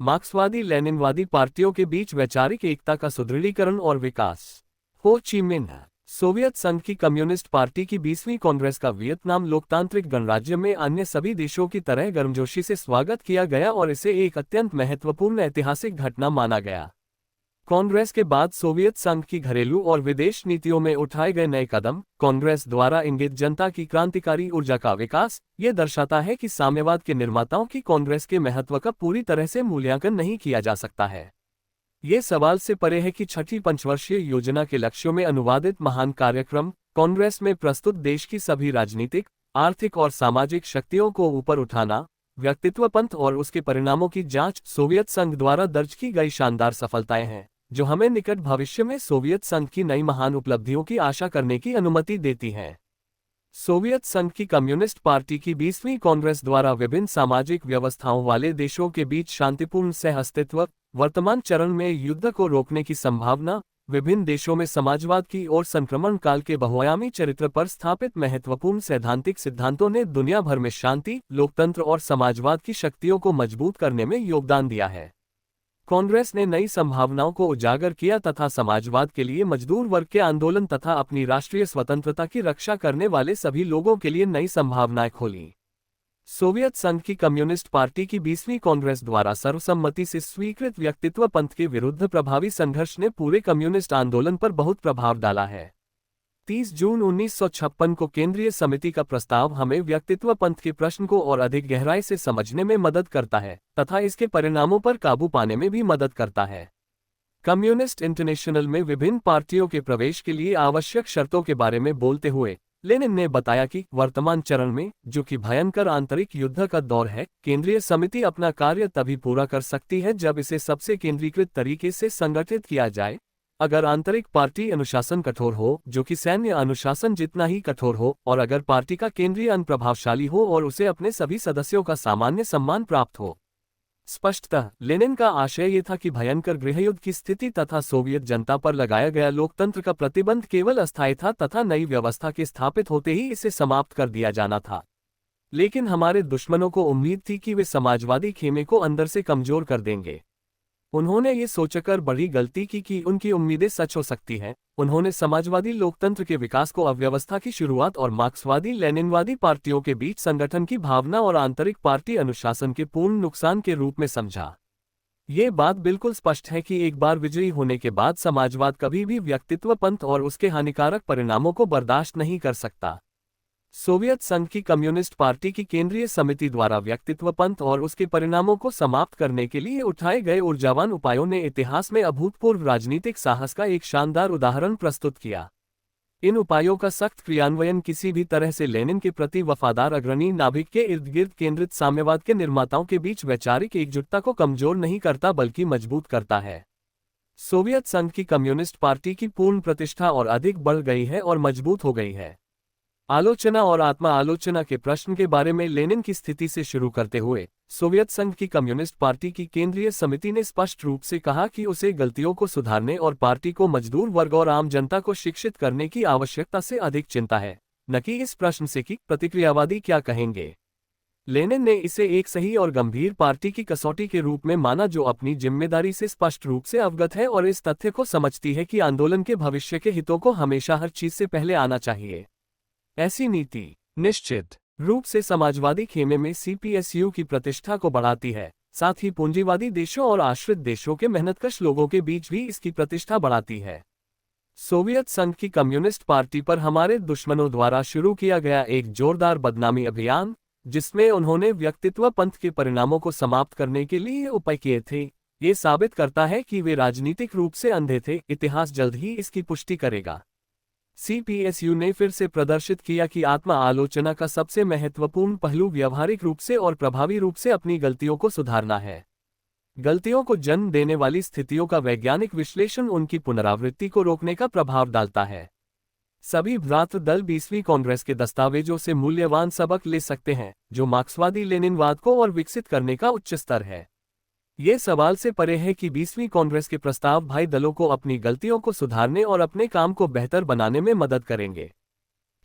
मार्क्सवादी लेनिनवादी पार्टियों के बीच वैचारिक एकता का सुदृढ़ीकरण और विकास। हो ची मिन्ह। सोवियत संघ की कम्युनिस्ट पार्टी की 20वीं कांग्रेस का वियतनाम लोकतांत्रिक गणराज्य में अन्य सभी देशों की तरह गर्मजोशी से स्वागत किया गया और इसे एक अत्यंत महत्वपूर्ण ऐतिहासिक घटना माना गया। कांग्रेस के बाद सोवियत संघ की घरेलू और विदेश नीतियों में उठाए गए नए कदम, कांग्रेस द्वारा इंगित जनता की क्रांतिकारी ऊर्जा का विकास, ये दर्शाता है कि साम्यवाद के निर्माताओं की कांग्रेस के महत्व का पूरी तरह से मूल्यांकन नहीं किया जा सकता है। ये सवाल से परे है कि छठी पंचवर्षीय योजना के लक्ष्यों में अनुवादित महान कार्यक्रम, कांग्रेस में प्रस्तुत देश की सभी राजनीतिक, आर्थिक और सामाजिक शक्तियों को ऊपर उठाना, व्यक्तित्व पंथ और उसके परिणामों की जांच, सोवियत संघ द्वारा दर्ज की गई शानदार सफलताएं हैं, जो हमें निकट भविष्य में सोवियत संघ की नई महान उपलब्धियों की आशा करने की अनुमति देती हैं। सोवियत संघ की कम्युनिस्ट पार्टी की 20वीं कांग्रेस द्वारा विभिन्न सामाजिक व्यवस्थाओं वाले देशों के बीच शांतिपूर्ण सह अस्तित्व, वर्तमान चरण में युद्ध को रोकने की संभावना, विभिन्न देशों में समाजवाद की ओर संक्रमण काल के बहुआयामी चरित्र पर स्थापित महत्वपूर्ण सैद्धांतिक सिद्धांतों ने दुनिया भर में शांति, लोकतंत्र और समाजवाद की शक्तियों को मजबूत करने में योगदान दिया है। कांग्रेस ने नई संभावनाओं को उजागर किया तथा समाजवाद के लिए मजदूर वर्ग के आंदोलन तथा अपनी राष्ट्रीय स्वतंत्रता की रक्षा करने वाले सभी लोगों के लिए नई संभावनाएं खोली। सोवियत संघ की कम्युनिस्ट पार्टी की 20वीं कांग्रेस द्वारा सर्वसम्मति से स्वीकृत व्यक्तित्व पंथ के विरुद्ध प्रभावी संघर्ष ने पूरे कम्युनिस्ट आंदोलन पर बहुत प्रभाव डाला है। 30 जून 1956 को केंद्रीय समिति का प्रस्ताव हमें व्यक्तित्व पंथ के प्रश्न को और अधिक गहराई से समझने में मदद करता है तथा इसके परिणामों पर काबू पाने में भी मदद करता है। कम्युनिस्ट इंटरनेशनल में विभिन्न पार्टियों के प्रवेश के लिए आवश्यक शर्तों के बारे में बोलते हुए लेनिन ने बताया कि वर्तमान चरण में, जो कि भयंकर आंतरिक युद्ध का दौर है, केंद्रीय समिति अपना कार्य तभी पूरा कर सकती है जब इसे सबसे केंद्रीकृत तरीके से संगठित किया जाए। अगर आंतरिक पार्टी अनुशासन कठोर हो, जो कि सैन्य अनुशासन जितना ही कठोर हो, और अगर पार्टी का केंद्रीय अनप्रभावशाली हो और उसे अपने सभी सदस्यों का सामान्य सम्मान प्राप्त हो। स्पष्टतः लेनिन का आशय ये था कि भयंकर गृहयुद्ध की स्थिति तथा सोवियत जनता पर लगाया गया लोकतंत्र का प्रतिबंध केवल अस्थायी था तथा नई व्यवस्था के स्थापित होते ही इसे समाप्त कर दिया जाना था। लेकिन हमारे दुश्मनों को उम्मीद थी कि वे समाजवादी खेमे को अंदर से कमजोर कर देंगे। उन्होंने ये सोचकर बड़ी गलती की कि उनकी उम्मीदें सच हो सकती हैं। उन्होंने समाजवादी लोकतंत्र के विकास को अव्यवस्था की शुरुआत और मार्क्सवादी लेनिनवादी पार्टियों के बीच संगठन की भावना और आंतरिक पार्टी अनुशासन के पूर्ण नुकसान के रूप में समझा। ये बात बिल्कुल स्पष्ट है कि एक बार विजयी होने के बाद समाजवाद कभी भी व्यक्तित्व पंथ और उसके हानिकारक परिणामों को बर्दाश्त नहीं कर सकता। सोवियत संघ की कम्युनिस्ट पार्टी की केंद्रीय समिति द्वारा व्यक्तित्व पंथ और उसके परिणामों को समाप्त करने के लिए उठाए गए ऊर्जावान उपायों ने इतिहास में अभूतपूर्व राजनीतिक साहस का एक शानदार उदाहरण प्रस्तुत किया। इन उपायों का सख्त क्रियान्वयन किसी भी तरह से लेनिन के प्रति वफादार अग्रणी नाभिक के इर्द गिर्द केंद्रित साम्यवाद के निर्माताओं के बीच वैचारिक एकजुटता को कमजोर नहीं करता बल्कि मजबूत करता है। सोवियत संघ की कम्युनिस्ट पार्टी की पूर्ण प्रतिष्ठा और अधिक बढ़ गई है और मजबूत हो गई है। आलोचना और आत्मा आलोचना के प्रश्न के बारे में लेनिन की स्थिति से शुरू करते हुए सोवियत संघ की कम्युनिस्ट पार्टी की केंद्रीय समिति ने स्पष्ट रूप से कहा कि उसे गलतियों को सुधारने और पार्टी को मजदूर वर्ग और आम जनता को शिक्षित करने की आवश्यकता से अधिक चिंता है, न कि इस प्रश्न से कि प्रतिक्रियावादी क्या कहेंगे। लेनिन ने इसे एक सही और गंभीर पार्टी की कसौटी के रूप में माना जो अपनी जिम्मेदारी से स्पष्ट रूप से अवगत है और इस तथ्य को समझती है कि आंदोलन के भविष्य के हितों को हमेशा हर चीज से पहले आना चाहिए। ऐसी नीति निश्चित रूप से समाजवादी खेमे में सीपीएसयू की प्रतिष्ठा को बढ़ाती है, साथ ही पूंजीवादी देशों और आश्रित देशों के मेहनतकश लोगों के बीच भी इसकी प्रतिष्ठा बढ़ाती है। सोवियत संघ की कम्युनिस्ट पार्टी पर हमारे दुश्मनों द्वारा शुरू किया गया एक जोरदार बदनामी अभियान, जिसमें उन्होंने व्यक्तित्व पंथ के परिणामों को समाप्त करने के लिए उपाय किए थे, ये साबित करता है कि वे राजनीतिक रूप से अंधे थे। इतिहास जल्द ही इसकी पुष्टि करेगा। सीपीएसयू ने फिर से प्रदर्शित किया कि आत्मा आलोचना का सबसे महत्वपूर्ण पहलू व्यावहारिक रूप से और प्रभावी रूप से अपनी गलतियों को सुधारना है। गलतियों को जन्म देने वाली स्थितियों का वैज्ञानिक विश्लेषण उनकी पुनरावृत्ति को रोकने का प्रभाव डालता है। सभी भ्रातृ दल 20वीं कांग्रेस के दस्तावेजों से मूल्यवान सबक ले सकते हैं, जो मार्क्सवादी लेनिनवाद को और विकसित करने का उच्च स्तर है। ये सवाल से परे है कि 20वीं कांग्रेस के प्रस्ताव भाई दलों को अपनी गलतियों को सुधारने और अपने काम को बेहतर बनाने में मदद करेंगे।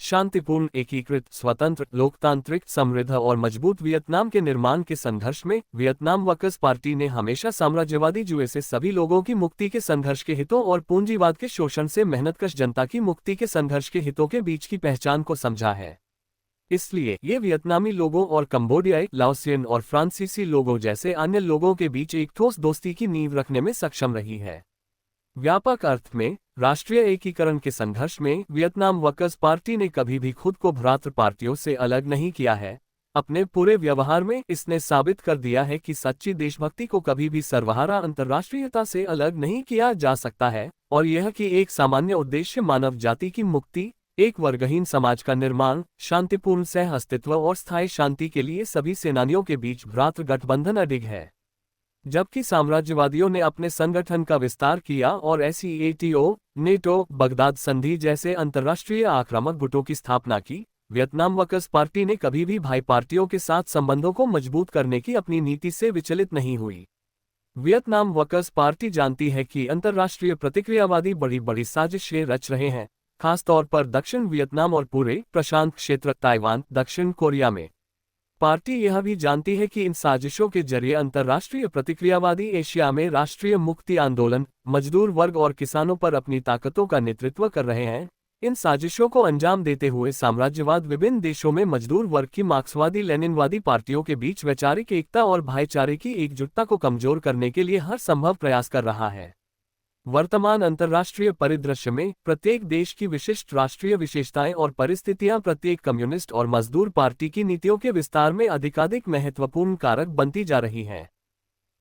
शांतिपूर्ण, एकीकृत, स्वतंत्र, लोकतांत्रिक, समृद्ध और मजबूत वियतनाम के निर्माण के संघर्ष में वियतनाम वर्कर्स पार्टी ने हमेशा साम्राज्यवादी जुए से सभी लोगों की मुक्ति के संघर्ष के हितों और पूंजीवाद के शोषण से मेहनतकश जनता की मुक्ति के संघर्ष के हितों के बीच की पहचान को समझा है। इसलिए ये वियतनामी लोगों और कंबोडियाई, लाओसियन और फ्रांसीसी लोगों जैसे अन्य लोगों के बीच एक ठोस दोस्ती की नींव रखने में सक्षम रही है। व्यापक अर्थ में राष्ट्रीय एकीकरण के संघर्ष में वियतनाम वर्कर्स पार्टी ने कभी भी खुद को भ्रातृ पार्टियों से अलग नहीं किया है। अपने पूरे व्यवहार में इसने साबित कर दिया है कि सच्ची देशभक्ति को कभी भी सर्वहारा अंतर्राष्ट्रीयता से अलग नहीं किया जा सकता है, और यह कि एक सामान्य उद्देश्य मानव जाति की मुक्ति, एक वर्गहीन समाज का निर्माण, शांतिपूर्ण सह अस्तित्व और स्थायी शांति के लिए सभी सेनानियों के बीच भ्रातृ गठबंधन अडिग है। जबकि साम्राज्यवादियों ने अपने संगठन का विस्तार किया और SEATO, नेटो, बगदाद संधि जैसे अंतर्राष्ट्रीय आक्रामक गुटों की स्थापना की, वियतनाम वर्कर्स पार्टी ने कभी भी भाई पार्टियों के साथ संबंधों को मजबूत करने की अपनी नीति से विचलित नहीं हुई। वियतनाम वर्कर्स पार्टी जानती है कि अंतर्राष्ट्रीय प्रतिक्रियावादी बड़ी बड़ी साजिशें रच रहे हैं, खासतौर पर दक्षिण वियतनाम और पूरे प्रशांत क्षेत्र, ताइवान, दक्षिण कोरिया में। पार्टी यह भी जानती है कि इन साजिशों के जरिए अंतर्राष्ट्रीय प्रतिक्रियावादी एशिया में राष्ट्रीय मुक्ति आंदोलन, मजदूर वर्ग और किसानों पर अपनी ताकतों का नेतृत्व कर रहे हैं। इन साजिशों को अंजाम देते हुए साम्राज्यवाद विभिन्न देशों में मजदूर वर्ग की मार्क्सवादी लेनिनवादी पार्टियों के बीच वैचारिक एकता और भाईचारे की एकजुटता को कमजोर करने के लिए हर संभव प्रयास कर रहा है। वर्तमान अंतर्राष्ट्रीय परिदृश्य में प्रत्येक देश की विशिष्ट राष्ट्रीय विशेषताएं और परिस्थितियां प्रत्येक कम्युनिस्ट और मजदूर पार्टी की नीतियों के विस्तार में अधिकाधिक महत्वपूर्ण कारक बनती जा रही हैं।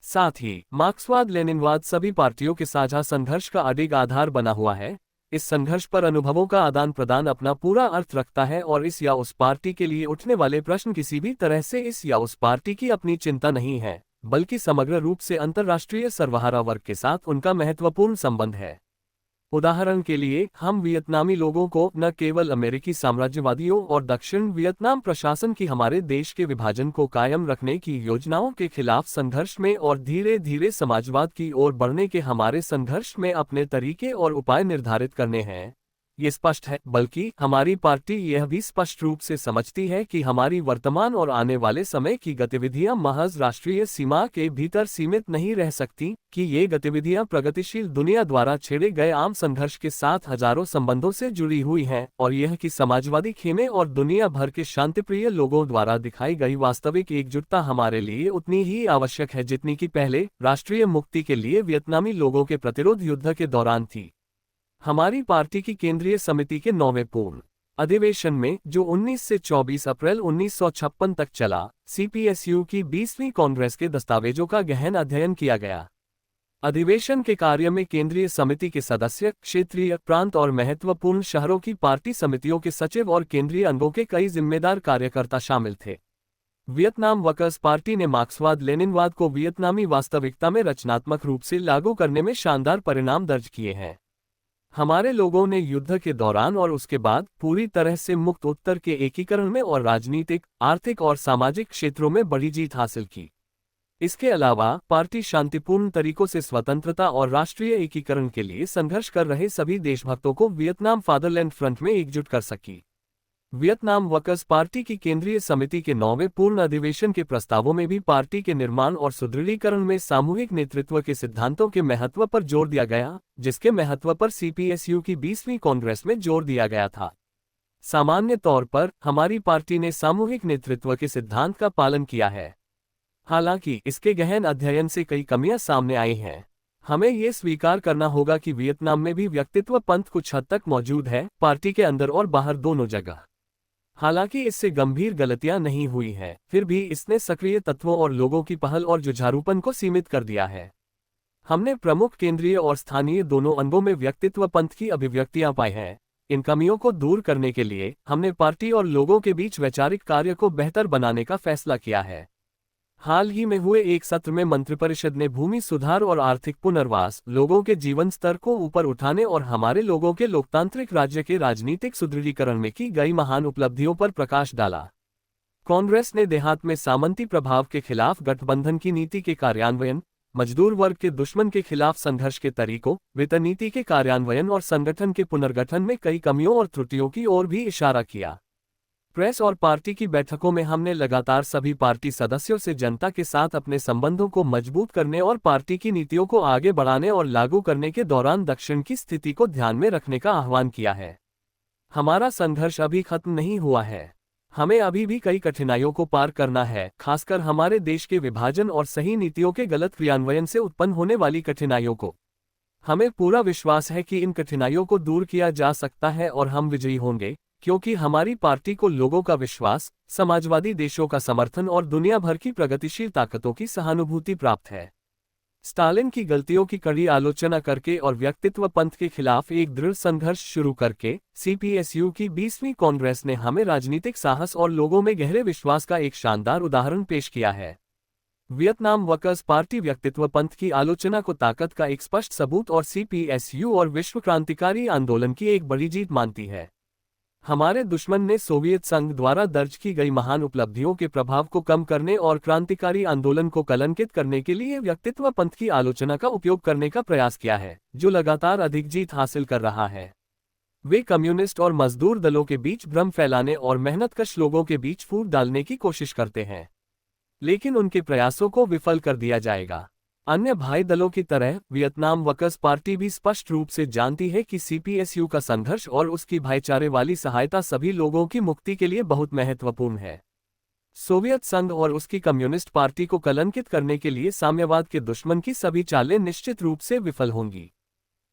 साथ ही मार्क्सवाद लेनिनवाद सभी पार्टियों के साझा संघर्ष का अडिग आधार बना हुआ है। इस संघर्ष पर अनुभवों का आदान प्रदान अपना पूरा अर्थ रखता है और इस या उस पार्टी के लिए उठने वाले प्रश्न किसी भी तरह से इस या उस पार्टी की अपनी चिंता नहीं है, बल्कि समग्र रूप से अंतर्राष्ट्रीय सर्वहारा वर्ग के साथ उनका महत्वपूर्ण संबंध है। उदाहरण के लिए, हम वियतनामी लोगों को न केवल अमेरिकी साम्राज्यवादियों और दक्षिण वियतनाम प्रशासन की हमारे देश के विभाजन को कायम रखने की योजनाओं के खिलाफ संघर्ष में और धीरे धीरे समाजवाद की ओर बढ़ने के हमारे संघर्ष में अपने तरीके और उपाय निर्धारित करने हैं, ये स्पष्ट है, बल्कि हमारी पार्टी यह भी स्पष्ट रूप से समझती है कि हमारी वर्तमान और आने वाले समय की गतिविधियां महज राष्ट्रीय सीमा के भीतर सीमित नहीं रह सकती, कि ये गतिविधियां प्रगतिशील दुनिया द्वारा छेड़े गए आम संघर्ष के साथ हजारों संबंधों से जुड़ी हुई हैं, और यह कि समाजवादी खेमे और दुनिया भर के शांतिप्रिय लोगों द्वारा दिखाई गई वास्तविक एकजुटता हमारे लिए उतनी ही आवश्यक है जितनी कि पहले राष्ट्रीय मुक्ति के लिए वियतनामी लोगों के प्रतिरोध युद्ध के दौरान थी। हमारी पार्टी की केंद्रीय समिति के 9वें पूर्ण अधिवेशन में, जो 19 से 24 अप्रैल 1956 तक चला, CPSU की 20वीं कांग्रेस के दस्तावेजों का गहन अध्ययन किया गया। अधिवेशन के कार्य में केंद्रीय समिति के सदस्य, क्षेत्रीय, प्रांत और महत्वपूर्ण शहरों की पार्टी समितियों के सचिव और केंद्रीय अंगों के कई जिम्मेदार कार्यकर्ता शामिल थे। वियतनाम वर्कर्स पार्टी ने मार्क्सवाद लेनिनवाद को वियतनामी वास्तविकता में रचनात्मक रूप से लागू करने में शानदार परिणाम दर्ज किए हैं। हमारे लोगों ने युद्ध के दौरान और उसके बाद पूरी तरह से मुक्त उत्तर के एकीकरण में और राजनीतिक, आर्थिक और सामाजिक क्षेत्रों में बड़ी जीत हासिल की। इसके अलावा पार्टी शांतिपूर्ण तरीकों से स्वतंत्रता और राष्ट्रीय एकीकरण के लिए संघर्ष कर रहे सभी देशभक्तों को वियतनाम फादरलैंड फ्रंट में एकजुट कर सकी। वियतनाम वर्कर्स पार्टी की केंद्रीय समिति के 9वें पूर्ण अधिवेशन के प्रस्तावों में भी पार्टी के निर्माण और सुदृढ़ीकरण में सामूहिक नेतृत्व के सिद्धांतों के महत्व पर जोर दिया गया, जिसके महत्व पर CPSU की 20वीं कांग्रेस में जोर दिया गया था। सामान्य तौर पर हमारी पार्टी ने सामूहिक नेतृत्व के सिद्धांत का पालन किया है। हालांकि इसके गहन अध्ययन से कई कमियां सामने आई हैं। हमें ये स्वीकार करना होगा कि वियतनाम में भी व्यक्तित्व पंथ कुछ हद तक मौजूद है, पार्टी के अंदर और बाहर दोनों जगह। हालांकि इससे गंभीर गलतियां नहीं हुई हैं, फिर भी इसने सक्रिय तत्वों और लोगों की पहल और जुझारूपन को सीमित कर दिया है। हमने प्रमुख केंद्रीय और स्थानीय दोनों अंगों में व्यक्तित्व पंथ की अभिव्यक्तियां पाई हैं। इन कमियों को दूर करने के लिए हमने पार्टी और लोगों के बीच वैचारिक कार्य को बेहतर बनाने का फैसला किया है। हाल ही में हुए एक सत्र में मंत्रिपरिषद ने भूमि सुधार और आर्थिक पुनर्वास, लोगों के जीवन स्तर को ऊपर उठाने और हमारे लोगों के लोकतांत्रिक राज्य के राजनीतिक सुदृढ़ीकरण में की गई महान उपलब्धियों पर प्रकाश डाला। कांग्रेस ने देहात में सामंती प्रभाव के खिलाफ गठबंधन की नीति के कार्यान्वयन, मजदूर वर्ग के दुश्मन के खिलाफ संघर्ष के तरीकों, वेतन नीति के कार्यान्वयन और संगठन के पुनर्गठन में कई कमियों और त्रुटियों की ओर भी इशारा किया। प्रेस और पार्टी की बैठकों में हमने लगातार सभी पार्टी सदस्यों से जनता के साथ अपने संबंधों को मजबूत करने और पार्टी की नीतियों को आगे बढ़ाने और लागू करने के दौरान दक्षिण की स्थिति को ध्यान में रखने का आह्वान किया है। हमारा संघर्ष अभी खत्म नहीं हुआ है। हमें अभी भी कई कठिनाइयों को पार करना है, खासकर हमारे देश के विभाजन और सही नीतियों के गलत क्रियान्वयन से उत्पन्न होने वाली कठिनाइयों को। हमें पूरा विश्वास है कि इन कठिनाइयों को दूर किया जा सकता है और हम विजयी होंगे, क्योंकि हमारी पार्टी को लोगों का विश्वास, समाजवादी देशों का समर्थन और दुनिया भर की प्रगतिशील ताकतों की सहानुभूति प्राप्त है। स्टालिन की गलतियों की कड़ी आलोचना करके और व्यक्तित्व पंथ के खिलाफ एक दृढ़ संघर्ष शुरू करके सीपीएसयू की 20वीं कांग्रेस ने हमें राजनीतिक साहस और लोगों में गहरे विश्वास का एक शानदार उदाहरण पेश किया है। वियतनाम वर्कर्स पार्टी व्यक्तित्व पंथ की आलोचना को ताकत का एक स्पष्ट सबूत और सीपीएसयू और विश्व क्रांतिकारी आंदोलन की एक बड़ी जीत मानती है। हमारे दुश्मन ने सोवियत संघ द्वारा दर्ज की गई महान उपलब्धियों के प्रभाव को कम करने और क्रांतिकारी आंदोलन को कलंकित करने के लिए व्यक्तित्व पंथ की आलोचना का उपयोग करने का प्रयास किया है, जो लगातार अधिक जीत हासिल कर रहा है। वे कम्युनिस्ट और मजदूर दलों के बीच भ्रम फैलाने और मेहनतकश लोगों के बीच फूट डालने की कोशिश करते हैं, लेकिन उनके प्रयासों को विफल कर दिया जाएगा। अन्य भाई दलों की तरह वियतनाम वर्कर्स पार्टी भी स्पष्ट रूप से जानती है कि सीपीएसयू का संघर्ष और उसकी भाईचारे वाली सहायता सभी लोगों की मुक्ति के लिए बहुत महत्वपूर्ण है। सोवियत संघ और उसकी कम्युनिस्ट पार्टी को कलंकित करने के लिए साम्यवाद के दुश्मन की सभी चालें निश्चित रूप से विफल होंगी।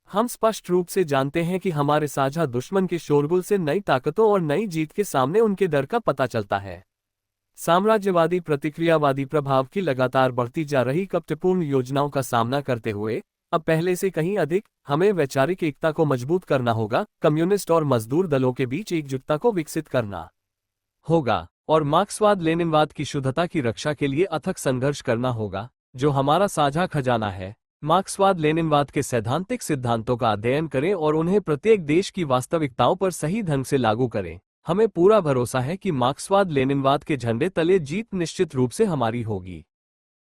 हम स्पष्ट रूप से जानते हैं कि हमारे साझा दुश्मन के शोरगुल से नई ताकतों और नई जीत के सामने उनके डर का पता चलता है। साम्राज्यवादी प्रतिक्रियावादी प्रभाव की लगातार बढ़ती जा रही कपटपूर्ण योजनाओं का सामना करते हुए अब पहले से कहीं अधिक हमें वैचारिक एकता को मजबूत करना होगा, कम्युनिस्ट और मजदूर दलों के बीच एकजुटता को विकसित करना होगा और मार्क्सवाद लेनिनवाद की शुद्धता की रक्षा के लिए अथक संघर्ष करना होगा, जो हमारा साझा खजाना है। मार्क्सवाद लेनिनवाद के सैद्धांतिक सिद्धांतों का अध्ययन करें और उन्हें प्रत्येक देश की वास्तविकताओं पर सही ढंग से लागू करें। हमें पूरा भरोसा है कि मार्क्सवाद लेनिनवाद के झंडे तले जीत निश्चित रूप से हमारी होगी।